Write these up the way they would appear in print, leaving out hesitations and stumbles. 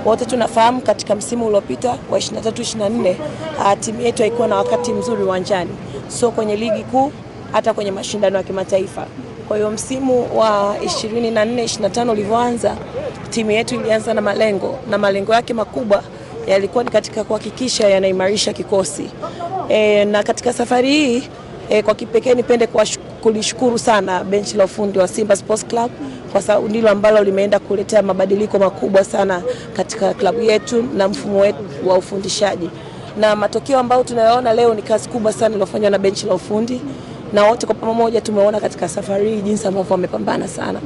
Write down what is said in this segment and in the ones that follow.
Wote tunafahamu katika msimu uliopita wa 23-24 timu yetu haikuwa na wakati mzuri uwanjani, so kwenye ligi kuu hata kwenye mashindano ya kimataifa. Kwa hiyo msimu wa 24-25 ulivyoanza, timu yetu ilianza na malengo yake makubwa yalikuwa ni katika kuhakikisha yanaimarisha kikosi. Na katika safari hii kwa kipekee nipende kulishukuru sana benchi la ufundi wa Simba Sports Club, kwa sababu ndilo ambalo limeenda kuletea mabadiliko makubwa sana katika klabu yetu na mfumo wetu wa ufundishaji. Na matokeo ambayo tunayoona leo ni kazi kubwa sana iliyofanywa na benchi la ufundi, na wote kwa pamoja tumeona katika safari hii jinsi ambavyo wamepambana sana.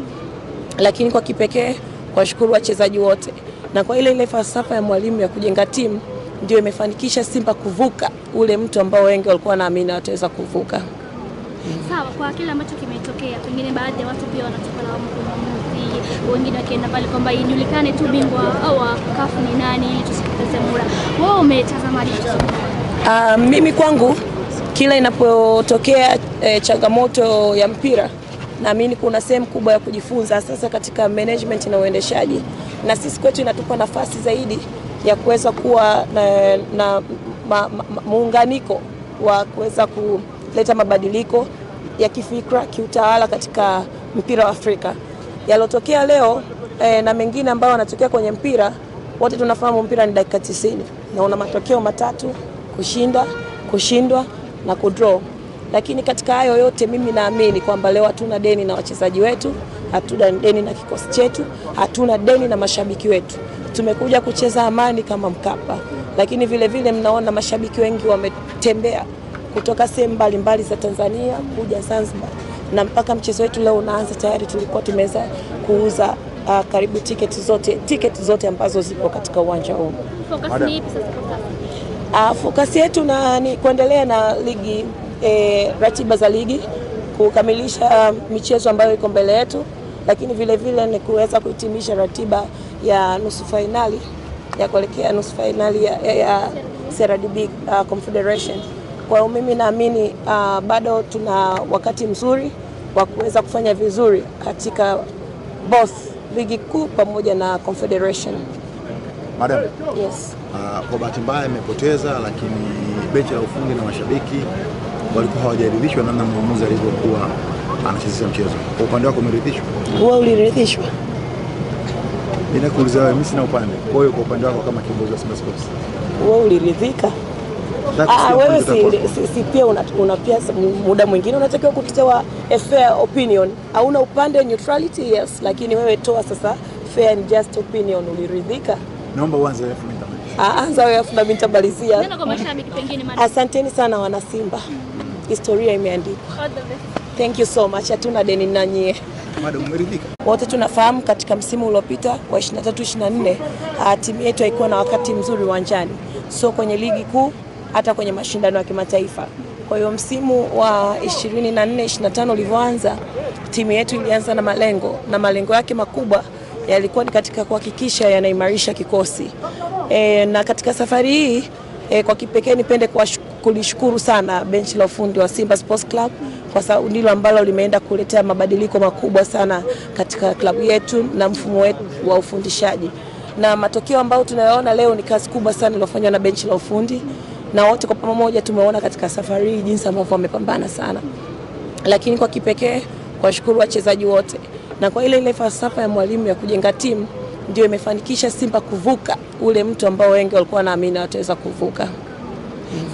Lakini kwa kipekee kuwashukuru wachezaji wote, na kwa ile falsafa ya mwalimu ya kujenga timu ndio imefanikisha Simba kuvuka ule mtu ambao wengi walikuwa wanaamini wataweza kuvuka. Sawa, kwa kile ambacho kimetokea, pengine baadhi ya watu pia wanatoka na maamuzi, wengine wakienda pale kwamba ijulikane tu bingwa au CAF ni nani ili tusipoteze muda. Wewe umetazamaje? Mimi kwangu kila inapotokea changamoto ya mpira, naamini kuna sehemu kubwa ya kujifunza sasa katika management na uendeshaji, na sisi kwetu inatupa nafasi zaidi ya kuweza kuwa na muunganiko wa kuweza kuleta mabadiliko ya kifikra, kiutawala katika mpira wa Afrika. Yalotokea leo na mengine ambayo yanatokea kwenye mpira, wote tunafahamu mpira ni dakika 90 na una matokeo matatu: kushinda, kushindwa na kudraw. Lakini katika hayo yote mimi naamini kwamba leo hatuna deni na wachezaji wetu, hatuna deni na kikosi chetu, hatuna deni na mashabiki wetu. Tumekuja kucheza amani kama Mkapa, lakini vile vile mnaona mashabiki wengi wametembea kutoka sehemu mbalimbali za Tanzania kuja Zanzibar, na mpaka mchezo wetu leo unaanza tayari tulikuwa tumeweza kuuza karibu tiketi zote ambazo zipo katika uwanja huu. Focus ni ipi sasa? Focus yetu ni kuendelea na ligi, ratiba za ligi, kukamilisha michezo ambayo iko mbele yetu, lakini vile vile ni kuweza kuhitimisha ratiba ya nusu finali ya kuelekea nusu finali ya CRDB Confederation. Kwa hiyo mimi naamini bado tuna wakati mzuri wa kuweza kufanya vizuri katika both ligi kuu pamoja na Confederation. Madam, yes. Kwa bahati mbaya imepoteza, lakini benchi la ufundi na mashabiki walikuwa hawajaridhishwa namna mwamuzi alivyokuwa anachezesha mchezo. Kwa upande wako umeridhishwa? Wewe uliridhishwa? Ninakuuliza wewe, mimi sina upande. Kwa hiyo kwa upande wako kama kiongozi wa Simba Sports, wewe uliridhika? Wewe si pia una pia muda mwingine unatakiwa kutoa a fair opinion. Hauna upande, neutrality, yes, lakini wewe toa sasa fair and just opinion. Uliridhika? Naomba uanze wewe nitamalizia. Anza wewe afu mimi nitamalizia. Neno kwa mashabiki pengine madam. Asanteni sana wana Simba. Historia imeandikwa. All the best. Thank you so much. Hatuna deni na nyie. Madam, umeridhika? Wote tunafahamu katika msimu uliopita wa 23-24 timu yetu haikuwa na wakati mzuri uwanjani, so kwenye ligi kuu hata kwenye mashindano ya kimataifa. Kwa hiyo msimu wa 24-25 ulivyoanza, timu yetu ilianza na malengo yake makubwa yalikuwa ni katika kuhakikisha yanaimarisha kikosi. Na katika safari hii kwa kipekee nipende kulishukuru sana benchi la ufundi wa Simba Sports Club, kwa sababu ndilo ambalo limeenda kuletea mabadiliko makubwa sana katika klabu yetu na mfumo wetu wa ufundishaji. Na matokeo ambayo tunayoona leo ni kazi kubwa sana iliyofanywa na benchi la ufundi, na wote kwa pamoja tumeona katika safari hii jinsi ambavyo wamepambana sana. Lakini kwa kipekee kuwashukuru wachezaji wote, na kwa ile falsafa ya mwalimu ya kujenga timu ndio imefanikisha Simba kuvuka ule mtu ambao wengi walikuwa wanaamini wataweza kuvuka.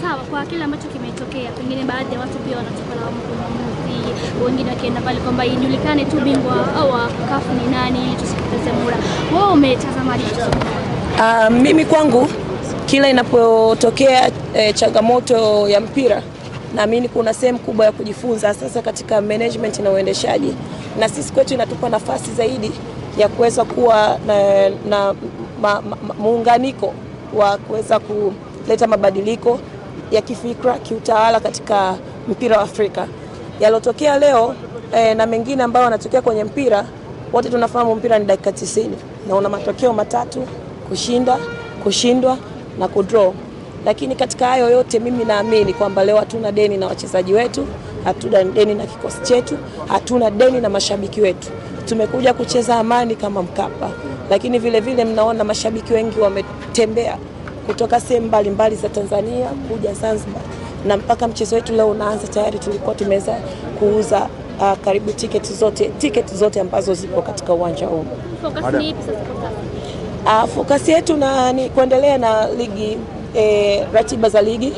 Sawa, kwa kile ambacho kimetokea, pengine baadhi ya watu pia wanatoka na maamuzi, wengine wakienda pale kwamba ijulikane tu bingwa au CAF ni nani ili tusipoteze muda. Wewe umetazamaje? Mimi kwangu kila inapotokea changamoto ya mpira, naamini kuna sehemu kubwa ya kujifunza sasa katika management na uendeshaji, na sisi kwetu inatupa nafasi zaidi ya kuweza kuwa na muunganiko wa kuweza kuleta mabadiliko ya kifikra, kiutawala katika mpira wa Afrika. Yalotokea leo na mengine ambayo yanatokea kwenye mpira, wote tunafahamu mpira ni dakika 90 na una matokeo matatu: kushinda, kushindwa na kudraw. Lakini katika hayo yote mimi naamini kwamba leo hatuna deni na wachezaji wetu, hatuna deni na kikosi chetu, hatuna deni na mashabiki wetu. Tumekuja kucheza amani kama Mkapa, lakini vile vile mnaona mashabiki wengi wametembea kutoka sehemu mbalimbali za Tanzania kuja Zanzibar, na mpaka mchezo wetu leo unaanza tayari tulikuwa tumeweza kuuza karibu tiketi zote ambazo zipo katika uwanja huu. Focus ni ipi sasa? Focus yetu ni kuendelea na ligi, ratiba za ligi,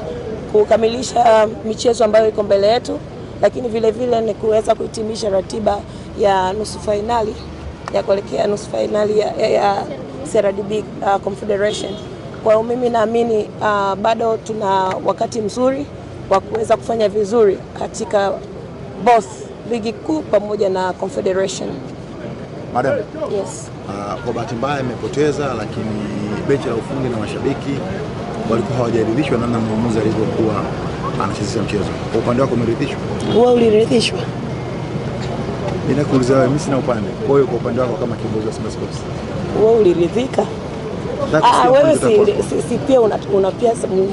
kukamilisha michezo ambayo iko mbele yetu, lakini vile vile ni kuweza kuhitimisha ratiba ya nusu finali ya kuelekea nusu finali ya CRDB Confederation. Kwa hiyo mimi naamini bado tuna wakati mzuri wa kuweza kufanya vizuri katika both ligi kuu pamoja na Confederation. Madam, yes. Kwa bahati mbaya imepoteza, lakini benchi la ufundi na mashabiki walikuwa hawajaridhishwa namna mwamuzi alivyokuwa anachezesha mchezo. Kwa upande wako umeridhishwa? Wewe uliridhishwa? Ninakuuliza wewe, mimi sina upande. Kwa hiyo kwa upande wako kama kiongozi wa Simba Sports, wewe uliridhika? Wewe si pia una pia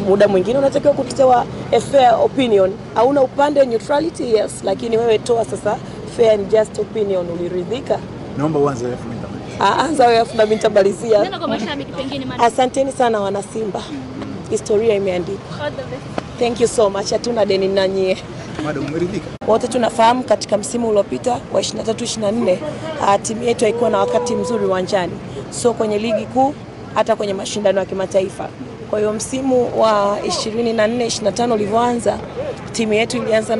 muda mwingine unatakiwa kutoa a fair opinion. Hauna upande, neutrality, yes, lakini wewe toa sasa fair and just opinion. Uliridhika? Naomba uanze wewe mimi. Anza wewe afu na mimi nitamalizia. Neno kwa mashabiki pengine madam. Asanteni sana wana Simba. Historia imeandikwa. All the best. Thank you so much. Hatuna deni na nyie. Madam, umeridhika? Wote tunafahamu katika msimu uliopita wa 23-24 timu yetu haikuwa na wakati mzuri uwanjani, so kwenye ligi kuu hata kwenye mashindano ya kimataifa. Kwa hiyo msimu wa 24-25 ulivyoanza, timu yetu ilianza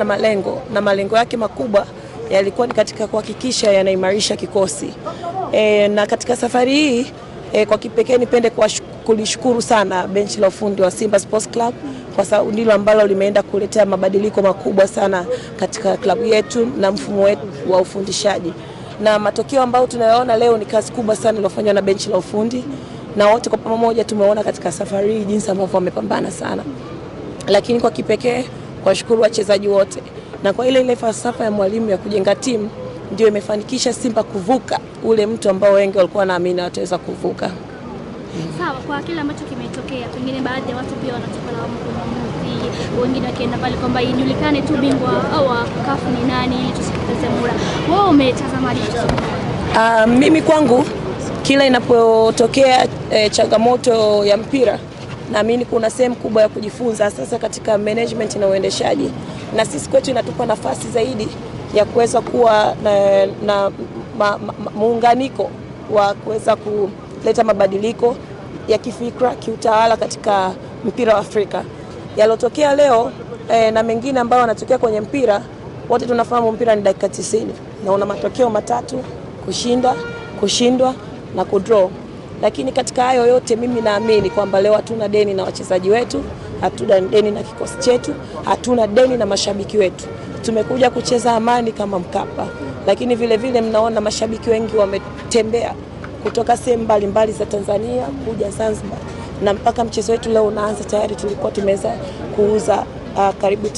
na malengo yake makubwa yalikuwa ni katika kuhakikisha yanaimarisha kikosi. Na katika safari hii kwa kipekee nipende kulishukuru sana benchi la ufundi wa Simba Sports Club, kwa sababu ndilo ambalo limeenda kuletea mabadiliko makubwa sana katika klabu yetu na mfumo wetu wa ufundishaji. Na matokeo ambayo tunayaona leo ni kazi kubwa sana iliyofanywa na benchi la ufundi, na wote kwa pamoja tumeona katika safari hii jinsi ambavyo wamepambana sana. Lakini kwa kipekee kuwashukuru wachezaji wote, na kwa ile falsafa ya mwalimu ya kujenga timu ndio imefanikisha Simba kuvuka ule mtu ambao wengi walikuwa wanaamini wataweza kuvuka. Sawa, kwa kile ambacho kimetokea, pengine baadhi ya watu pia wanatoka lawama kwa mwamuzi, wengine wakienda pale kwamba ijulikane tu bingwa au CAF ni nani ili tusikipoteze muda. Wewe umetazamaje? Mimi kwangu kila inapotokea changamoto ya mpira, naamini kuna sehemu kubwa ya kujifunza sasa katika management na uendeshaji, na sisi kwetu inatupa nafasi zaidi ya kuweza kuwa na muunganiko wa kuweza kuleta mabadiliko ya kifikra, kiutawala katika mpira wa Afrika. Yalotokea leo na mengine ambayo yanatokea kwenye mpira, wote tunafahamu mpira ni dakika 90 na una matokeo matatu: kushinda, kushindwa na kudraw. Lakini katika hayo yote mimi naamini kwamba leo hatuna deni na wachezaji wetu, hatuna deni na kikosi chetu, hatuna deni na mashabiki wetu. Tumekuja kucheza amani kama Mkapa, lakini vile vile mnaona mashabiki wengi wametembea kutoka sehemu mbalimbali za Tanzania kuja Zanzibar, na mpaka mchezo wetu leo unaanza tayari tulikuwa tumeweza kuuza karibu